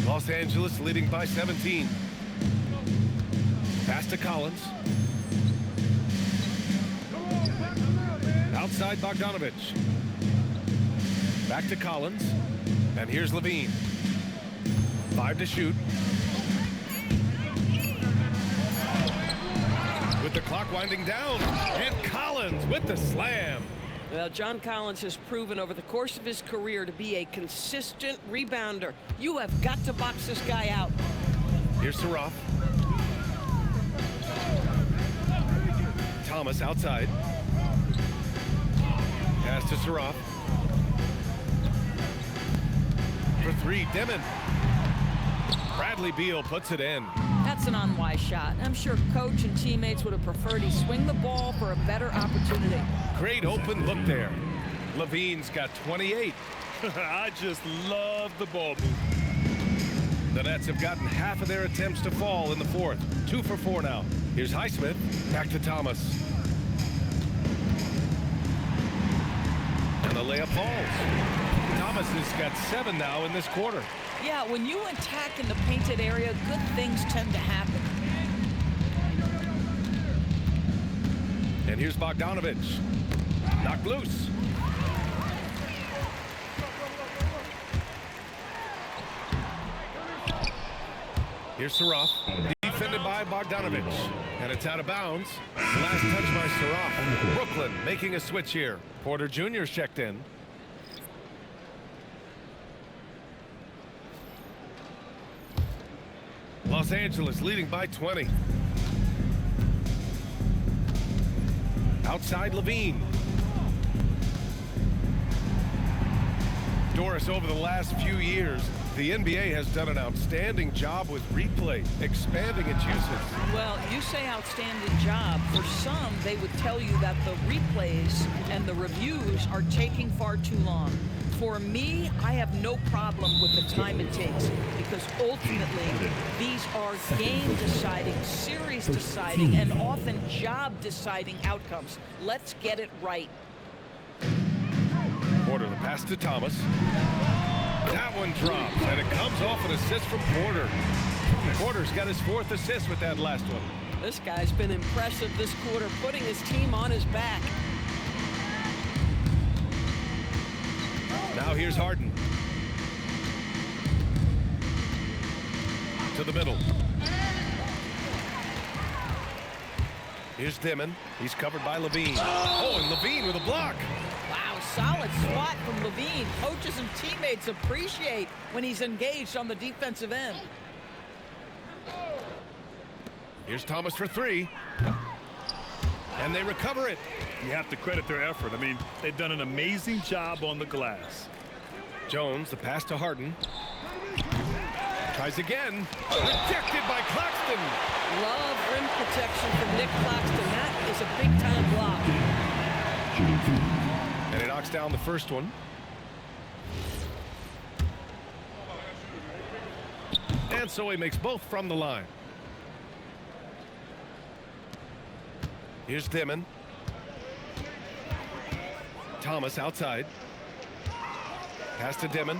Los Angeles leading by 17. Pass to Collins. Outside Bogdanovich. Back to Collins. And here's LaVine. 5 to shoot. With the clock winding down. And Collins with the slam. Well, John Collins has proven over the course of his career to be a consistent rebounder. You have got to box this guy out. Here's Saraf. Thomas outside. Pass to Saraf. For 3, Demon. Bradley Beal puts it in. That's an unwise shot. I'm sure coach and teammates would have preferred he swing the ball for a better opportunity. Great open look there. LaVine's got 28. I just love the ball movement. The Nets have gotten half of their attempts to fall in the fourth. 2 for 4 now. Here's Highsmith. Back to Thomas. And the layup falls. Thomas has got 7 now in this quarter. Yeah, when you attack in the painted area, good things tend to happen. And here's Bogdanovich. Knocked loose. Here's Saraf. Defended by Bogdanovich. And it's out of bounds. Last touch by Saraf. Brooklyn making a switch here. Porter Jr. checked in. Los Angeles leading by 20. Outside LaVine. Doris, over the last few years, the NBA has done an outstanding job with replay, expanding its usage. Well, you say outstanding job. For some, they would tell you that the replays and the reviews are taking far too long. For me, I have no problem with the time it takes because ultimately these are game-deciding, series-deciding, and often job-deciding outcomes. Let's get it right. Porter, the pass to Thomas. That one drops, and it comes off an assist from Porter. Porter's got his 4th assist with that last one. This guy's been impressive this quarter, putting his team on his back. Now here's Harden. To the middle. Here's Dimon. He's covered by Levine. Oh, and Levine with a block. Wow, solid spot from Levine. Coaches and teammates appreciate when he's engaged on the defensive end. Here's Thomas for three. And they recover it. You have to credit their effort. I mean, they've done an amazing job on the glass. Jones, the pass to Harden. Tries again. Rejected by Claxton. Love rim protection from Nick Claxton. That is a big-time block. And he knocks down the first one. And so he makes both from the line. Here's Dimon. Thomas outside. Pass to Dimon.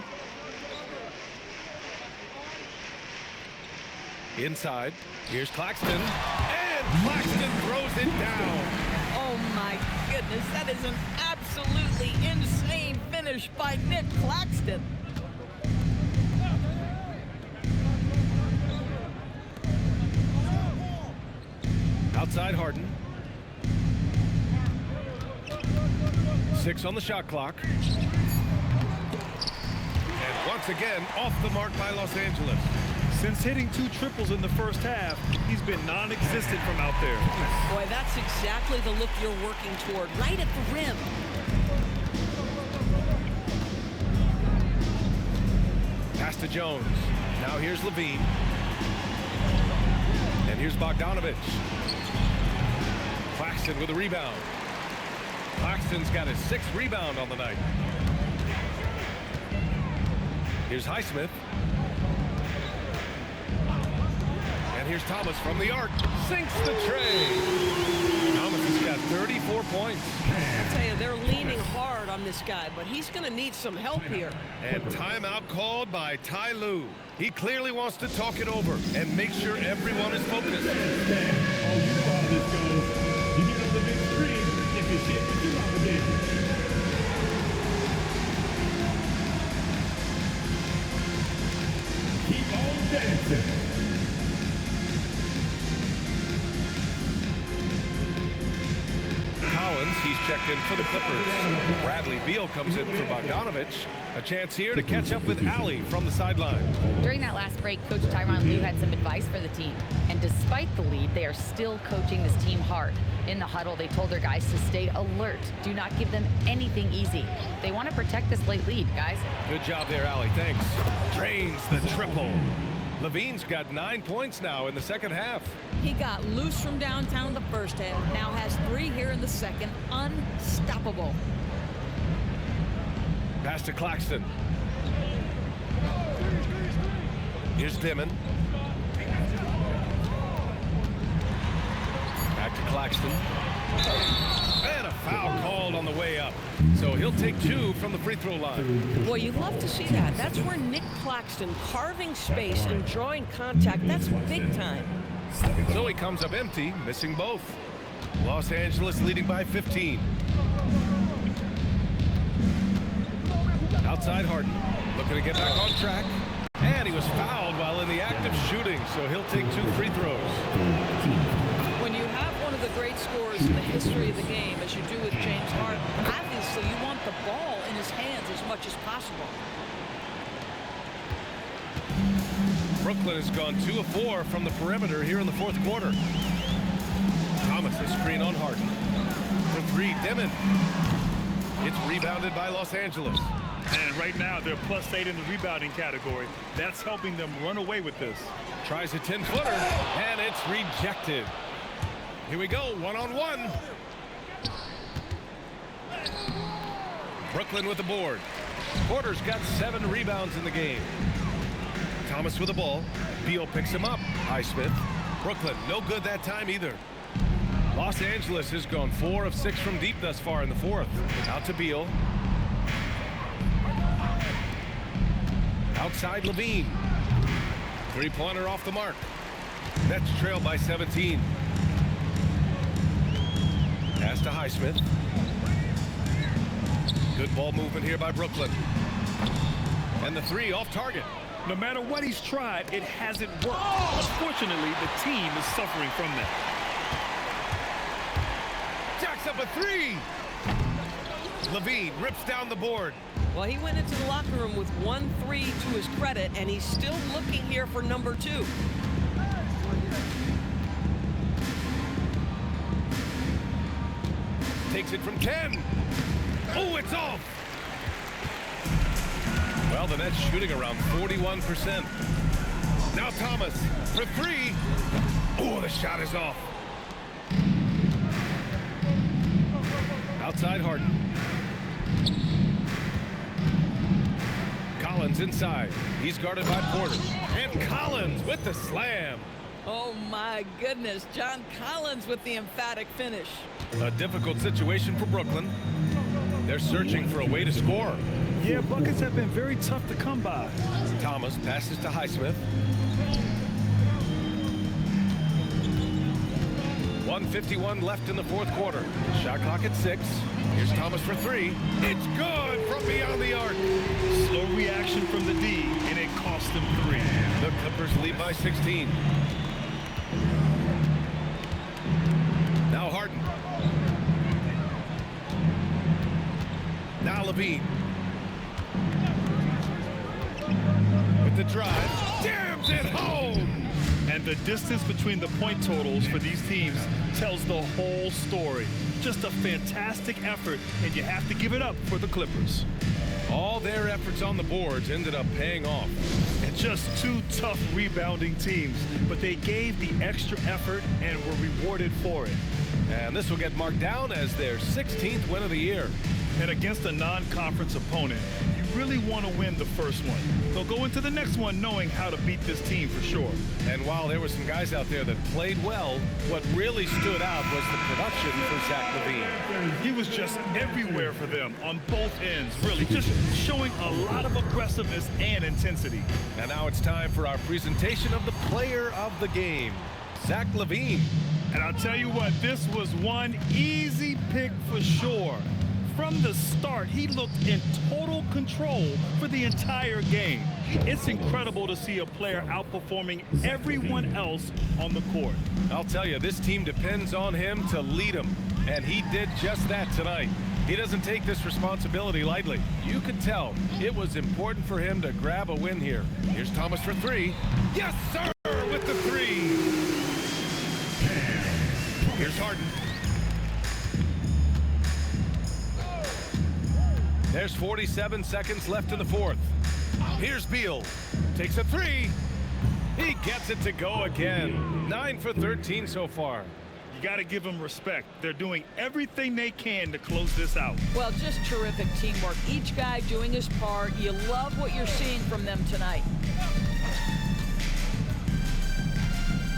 Inside. Here's Claxton. And Claxton throws it down. Oh my goodness, that is an absolutely insane finish by Nick Claxton. Outside Harden. 6 on the shot clock. And once again, off the mark by Los Angeles. Since hitting 2 triples in the first half, he's been non-existent from out there. Boy, that's exactly the look you're working toward, right at the rim. Pass to Jones. Now here's Levine. And here's Bogdanovich. Claxton with a rebound. Claxton's got his 6th rebound on the night. Here's Highsmith. And here's Thomas from the arc. Sinks the tray. Thomas has got 34 points. I tell you, they're leaning hard on this guy, but he's going to need some help here. And timeout called by Ty Lue. He clearly wants to talk it over and make sure everyone is focused. Oh, you know how this goes. You get on the big screen if you shit what you obligated. Keep on dancing. Collins, he's checked in for the Clippers. Bradley Beal comes in for Bogdanovich. A chance here to catch up with Allie from the sideline. During that last break, Coach Tyronn Lue had some advice for the team. And despite the lead, they are still coaching this team hard. In the huddle, they told their guys to stay alert. Do not give them anything easy. They want to protect this late lead, guys. Good job there, Allie. Thanks. Drains the triple. Levine's got 9 points now in the second half. He got loose from downtown in the first half, now has 3 here in the second. Unstoppable. Pass to Claxton. Here's Dimon. Back to Claxton. And a foul called on the way up. So he'll take 2 from the free throw line. Boy, you love to see that. That's where Nick Claxton carving space and drawing contact. That's big time. So he comes up empty, missing both. Los Angeles leading by 15. Outside Harden, looking to get back on track. And he was fouled while in the act of shooting, so he'll take 2 free throws. When you have one of the great scorers in the history of the game, as you do with James Harden, obviously you want the ball in his hands as much as possible. Brooklyn has gone 2 of 4 from the perimeter here in the fourth quarter. Thomas, a screen on Harden. For 3, Dimon. It's rebounded by Los Angeles. And right now, they're +8 in the rebounding category. That's helping them run away with this. Tries a 10-footer, and it's rejected. Here we go, 1-on-1. Brooklyn with the board. Porter's got 7 rebounds in the game. Thomas with the ball. Beal picks him up. Highsmith. Brooklyn, no good that time either. Los Angeles has gone 4 of 6 from deep thus far in the fourth. Out to Beal. Outside Levine. 3-pointer off the mark. Nets trail by 17. Pass to Highsmith. Good ball movement here by Brooklyn. And the 3 off target. No matter what he's tried, it hasn't worked. Unfortunately, the team is suffering from that. up a three. Levine rips down the board. Well, he went into the locker room with 1-3 to his credit, and he's still looking here for number 2. Takes it from Ken. Oh, it's off. Well, the Nets shooting around 41%. Now Thomas for 3. Oh, the shot is off. Outside Harden. Collins inside. He's guarded by Porter. And Collins with the slam. Oh, my goodness. John Collins with the emphatic finish. A difficult situation for Brooklyn. They're searching for a way to score. Yeah, buckets have been very tough to come by. Thomas passes to Highsmith. 1:51 left in the fourth quarter. Shot clock at 6. Here's Thomas for 3. It's good from beyond the arc. Slow reaction from the D, and it cost them 3. The Clippers lead by 16. Now Harden. Now Levine. With the drive. Jams it home. And the distance between the point totals for these teams tells the whole story. Just a fantastic effort, and you have to give it up for the Clippers. All their efforts on the boards ended up paying off. And just 2 tough rebounding teams, but they gave the extra effort and were rewarded for it. And this will get marked down as their 16th win of the year. And against a non-conference opponent, you really want to win the first one. They'll go into the next one knowing how to beat this team for sure. And while there were some guys out there that played well, what really stood out was the production for Zach LaVine. He was just everywhere for them on both ends, really, just showing a lot of aggressiveness and intensity. And now it's time for our presentation of the player of the game, Zach LaVine. And I'll tell you what, this was one easy pick for sure. From the start, he looked in total control for the entire game. It's incredible to see a player outperforming everyone else on the court. I'll tell you, this team depends on him to lead them, and he did just that tonight. He doesn't take this responsibility lightly. You could tell it was important for him to grab a win here. Here's Thomas for 3. Yes, sir, with the 3. Here's Harden. There's 47 seconds left in the fourth. Here's Beal. Takes a 3. He gets it to go again. 9 for 13 so far. You got to give them respect. They're doing everything they can to close this out. Well, just terrific teamwork. Each guy doing his part. You love what you're seeing from them tonight.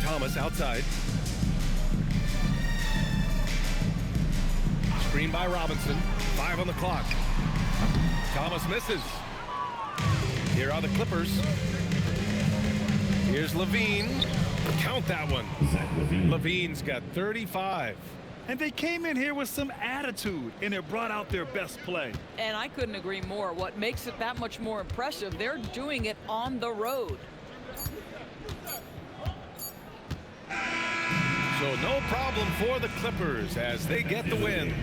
Thomas outside. Screen by Robinson. 5 on the clock. Thomas misses. Here are the Clippers. Here's Levine. Count that one. Levine's got 35. And they came in here with some attitude, and it brought out their best play. And I couldn't agree more. What makes it that much more impressive, they're doing it on the road. So no problem for the Clippers as they get the win.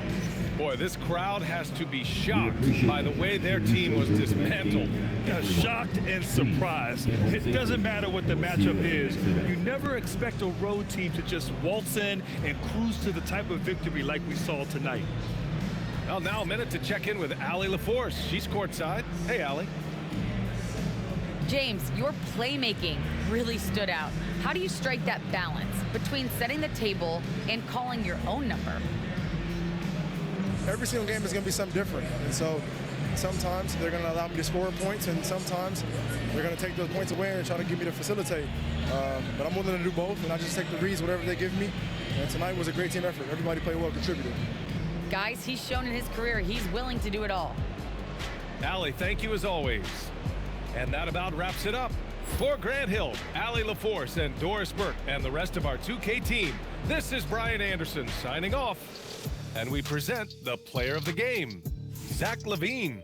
Boy, this crowd has to be shocked by the way their team was dismantled. Yeah, shocked and surprised. It doesn't matter what the matchup is. You never expect a road team to just waltz in and cruise to the type of victory like we saw tonight. Well, now a minute to check in with Allie LaForce. She's courtside. Hey, Allie. James, your playmaking really stood out. How do you strike that balance between setting the table and calling your own number? Every single game is going to be something different. And so sometimes they're going to allow me to score points, and sometimes they're going to take those points away and try to get me to facilitate. But I'm willing to do both, and I just take the reads, whatever they give me. And tonight was a great team effort. Everybody played well, contributed. Guys, he's shown in his career he's willing to do it all. Allie, thank you as always. And that about wraps it up. For Grant Hill, Allie LaForce, and Doris Burke, and the rest of our 2K team, this is Brian Anderson signing off. And we present the player of the game, Zach LaVine.